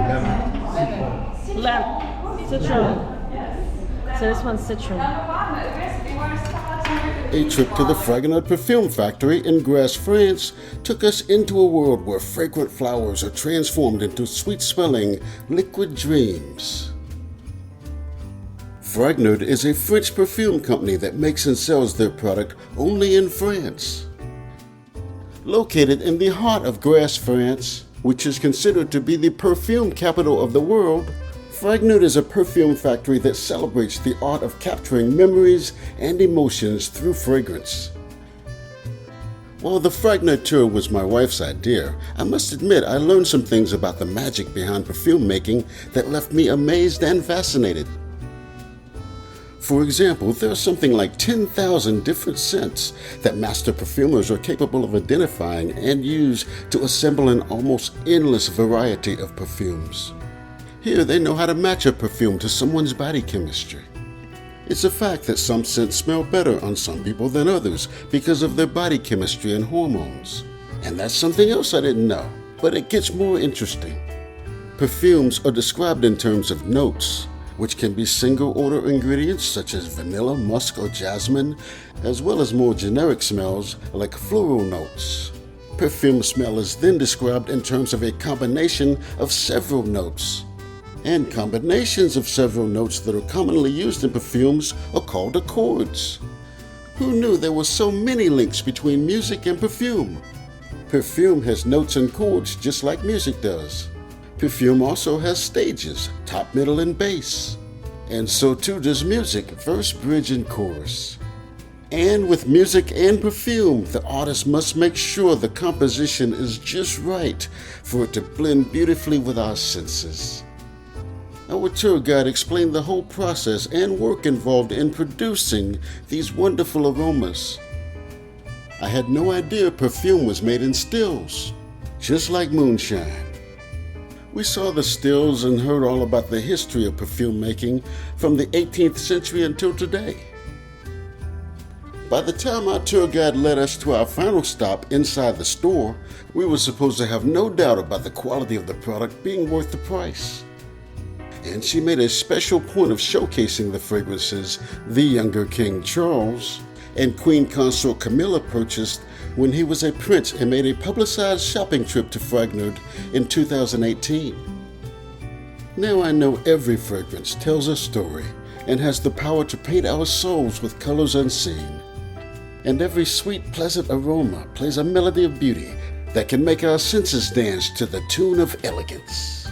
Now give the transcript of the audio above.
Lemon. Citron. So this one's citron. A trip to the Fragonard Perfume Factory in Grasse, France, took us into a world where fragrant flowers are transformed into sweet-smelling liquid dreams. Fragonard is a French perfume company that makes and sells their product only in France. Located in the heart of Grasse, France, which is considered to be the perfume capital of the world, Fragonard is a perfume factory that celebrates the art of capturing memories and emotions through fragrance. While the Fragonard tour was my wife's idea, I must admit I learned some things about the magic behind perfume making that left me amazed and fascinated. For example, there are something like 10,000 different scents that master perfumers are capable of identifying and use to assemble an almost endless variety of perfumes. Here they know how to match a perfume to someone's body chemistry. It's a fact that some scents smell better on some people than others because of their body chemistry and hormones. And that's something else I didn't know, but it gets more interesting. Perfumes are described in terms of notes, which can be single-order ingredients such as vanilla, musk, or jasmine, as well as more generic smells like floral notes. Perfume smell is then described in terms of a combination of several notes. And combinations of several notes that are commonly used in perfumes are called accords. Who knew there were so many links between music and perfume? Perfume has notes and chords just like music does. Perfume also has stages, top, middle, and bass. And so too does music, verse, bridge, and chorus. And with music and perfume, the artist must make sure the composition is just right for it to blend beautifully with our senses. Our tour guide explained the whole process and work involved in producing these wonderful aromas. I had no idea perfume was made in stills, just like moonshine. We saw the stills and heard all about the history of perfume making from the 18th century until today. By the time our tour guide led us to our final stop inside the store, we were supposed to have no doubt about the quality of the product being worth the price. And she made a special point of showcasing the fragrances the younger King Charles and Queen Consort Camilla purchased when he was a prince and made a publicized shopping trip to Fragonard in 2018. Now I know every fragrance tells a story and has the power to paint our souls with colors unseen. And every sweet, pleasant aroma plays a melody of beauty that can make our senses dance to the tune of elegance.